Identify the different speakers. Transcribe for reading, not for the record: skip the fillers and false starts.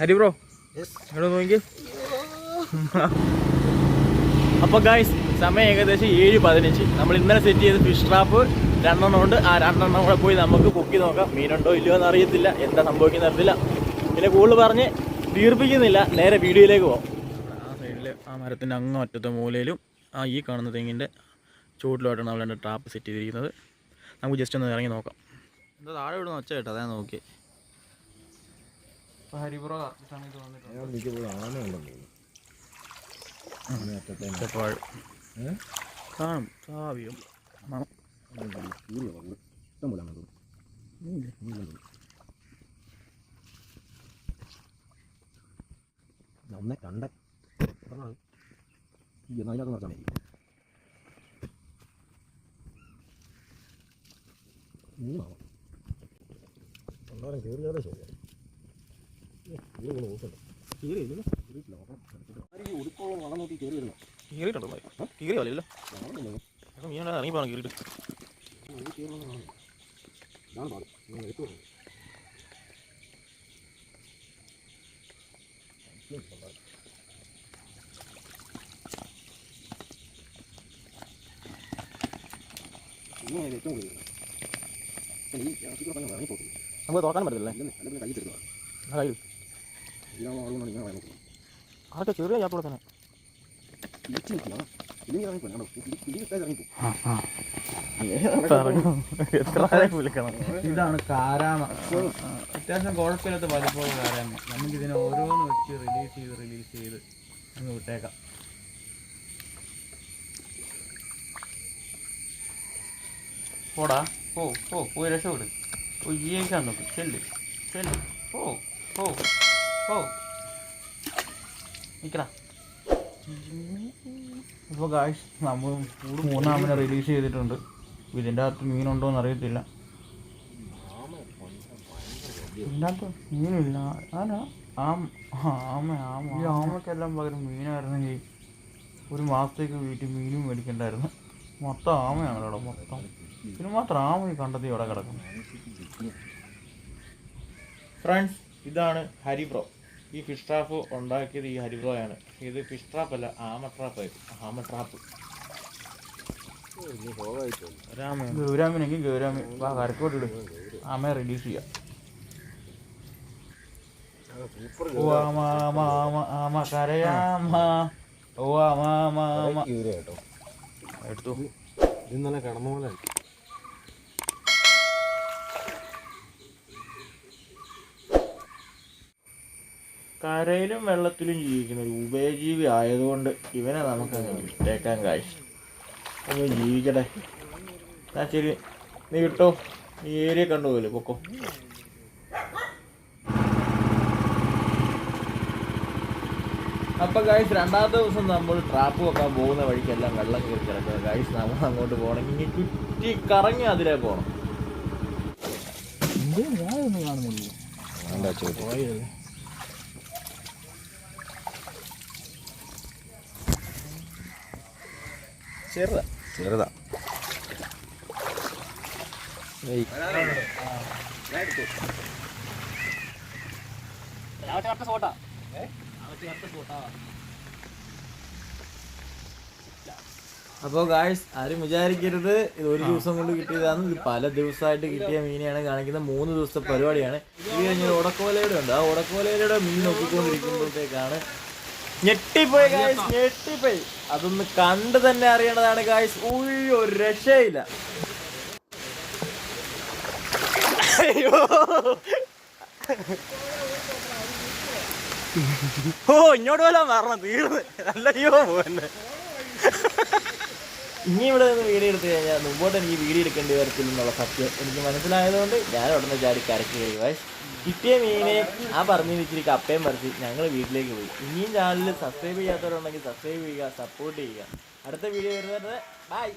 Speaker 1: Hari bro ഇവിടെ നോക്കി. അപ്പോൾ ഗായ്സ് സമയം ഏകദേശം 7:15. നമ്മൾ ഇന്നലെ സെറ്റ് ചെയ്ത ഫിഷ് ട്രാപ്പ് 2 ഉണ്ട്. ആ 2 കൂടെ പോയി നമുക്ക് പൊക്കി നോക്കാം. മീനുണ്ടോ ഇല്ലയോ എന്ന് അറിയത്തില്ല, എന്താ സംഭവിക്കുന്ന അറിയത്തില്ല. പിന്നെ കൂടുതൽ പറഞ്ഞ് ദീർഘിക്കുന്നില്ല, നേരെ വീഡിയോയിലേക്ക് പോകാം. ആ സൈഡിൽ ആ മരത്തിൻ്റെ അങ്ങ് അറ്റത്തെ മൂലയിലും ഈ കാണുന്ന തെങ്ങിൻ്റെ ചുവട്ടിലുമായിട്ടാണ് നമ്മൾ ട്രാപ്പ് സെറ്റ് ചെയ്തിരിക്കുന്നത്. നമുക്ക് ജസ്റ്റ് ഒന്ന് ഇറങ്ങി നോക്കാം. എന്താ താഴെ വിടുന്ന ഒച്ച കേട്ടോ, അതാ നോക്കി. ഹരിപുറ സമയത്ത് വന്നിട്ടുണ്ട്. കാണും സാവിയും
Speaker 2: ഒന്നെ കണ്ട അതിനകത്ത് നടത്താൻ മതി. കയറിയാലേ ശരിയാണ്. ഉടുക്കോളം വളം നോക്കി കയറി വരുന്നു.
Speaker 1: കീറിയിട്ടുണ്ടോ? കീറി വല്ലല്ലോ മീനെ ഇറങ്ങി പോകണം കീറിയിട്ട്. നമുക്ക് തുറക്കാൻ പറ്റത്തില്ലേ?
Speaker 2: കൈ തരുക
Speaker 1: കയ്യിൽ ആർക്കെ ചെറിയ ചാപ്പോടെ തന്നെ. ഇതാണ് കാരാമ. അത്യാവശ്യം കുഴപ്പമില്ലാത്ത വലിപ്പമുള്ള കാരാമ. നമുക്കിതിനെ ഓരോന്ന് വെച്ച് റിലീസ് ചെയ്ത് അങ്ങ് വിട്ടേക്കാം. പോടാ പോയി രക്ഷപ്പെടും. ജീവിക്കാൻ നോക്കും. ചെല്ല് നിൽക്കടാ. ഇപ്പോൾ ഗായ്സ് നമ്മൾ 3 റിലീസ് ചെയ്തിട്ടുണ്ട്. ഇതിൻ്റെ അകത്ത് മീനുണ്ടോയെന്ന് അറിയത്തില്ല. ഇതിൻ്റെ അകത്ത് മീനില്ല. ആമയ്ക്കെല്ലാം പകരം മീനായിരുന്നെങ്കിൽ 1 മാസത്തേക്ക് വീട്ടിൽ മീനും മേടിക്കണ്ടായിരുന്നു. മൊത്തം ആമയാണല്ലോ അവിടെ മൊത്തം. ഇതിന് മാത്രം ആമ കണ്ടെത്തി ഇവിടെ കിടക്കുന്നു. ഫ്രണ്ട്സ്, ഇതാണ് ഹരിബ്രോ. ഈ ഫിഷ് ട്രാപ്പ് ഉണ്ടാക്കിയത് ഈ ഹരിബ്രോയാണ്. ഇത് ഫിഷ് ട്രാപ്പ് അല്ല, ആമ ട്രാപ്പ്. ഗൗരാമിനെങ്കിൽ ഗൗരാമി കരക്കോട്ടിടും. ആമയെ റിലീസ് ചെയ്യാം. ഓ ആമ കരയാമ. ഓ ആമ എടുത്തു.
Speaker 2: ഇന്നലെ കിടന്ന പോലെ
Speaker 1: കരയിലും വെള്ളത്തിലും ജീവിക്കുന്ന ഒരു ഉഭയജീവി ആയതുകൊണ്ട് ഇവനെ നമുക്ക് വിട്ടേക്കാൻ കാശ്. ഒന്ന് ജീവിക്കട്ടെ. ശരി, നീ കിട്ടോ. നീ ഏരിയ കണ്ടുപോകല്ലേ, പൊക്കോ. അപ്പം ഗായ്സ്, 2ാമത്തെ ദിവസം നമ്മൾ ട്രാപ്പ് വെക്കാൻ പോകുന്ന വഴിക്കെല്ലാം വെള്ളം കയറി കിടക്കുക. ഗായ്സ്, നമ്മൾ അങ്ങോട്ട് പോകണമെങ്കിൽ ചുറ്റി കറങ്ങി അതിലേ പോകണം. ഞാനൊന്നും കാണുന്നില്ല. ചെറുതാ. അപ്പോൾ ഗായ്സ്, ആരും വിചാരിക്കരുത് ഇത് ഒരു ദിവസം കൊണ്ട് കിട്ടിയതാണ്. ഇത് പല ദിവസമായിട്ട് കിട്ടിയ മീനെയാണ് കാണിക്കുന്നത്. 3 ദിവസത്തെ പരിപാടിയാണ്. ഇത് കഴിഞ്ഞ ഉടക്കോലയുടെ ഉണ്ട്. ആ ഉടക്കോലയുടെ മീൻ നോക്കിക്കൊണ്ടിരിക്കുമ്പോഴത്തേക്കാണ് ഞെട്ടിപ്പോയി ഗായ്സ്, ഞെട്ടിപ്പോയി. അതൊന്ന് കണ്ട് തന്നെ അറിയേണ്ടതാണ് ഗായ്സ്. ഒരു രക്ഷയില്ല. അയ്യോ, ഇങ്ങോട്ട് പോലെ മരണം തീർന്ന്. നല്ലയോ പോന്നെ. ഇനി ഇവിടെ നിന്ന് വീഡിയോ എടുത്തു കഴിഞ്ഞാൽ മുമ്പോട്ട് എനിക്ക് വീഡിയോ എടുക്കേണ്ടി വരത്തില്ലെന്നുള്ള സത്യം എനിക്ക് മനസ്സിലായതുകൊണ്ട് ഞാൻ ഉടനെ ചാടി കരക്ക് കഴിയും. കിട്ടിയ മീനെ പറഞ്ഞ് വെച്ചിട്ട് കപ്പയും പറിച്ച് ഞങ്ങൾ വീട്ടിലേക്ക് പോയി. ഇനിയും ചാനൽ സബ്സ്ക്രൈബ് ചെയ്യാത്തവരുണ്ടെങ്കിൽ സബ്സ്ക്രൈബ് ചെയ്യുക, സപ്പോർട്ട് ചെയ്യുക. അടുത്ത വീഡിയോ വരുന്നത് ബൈ.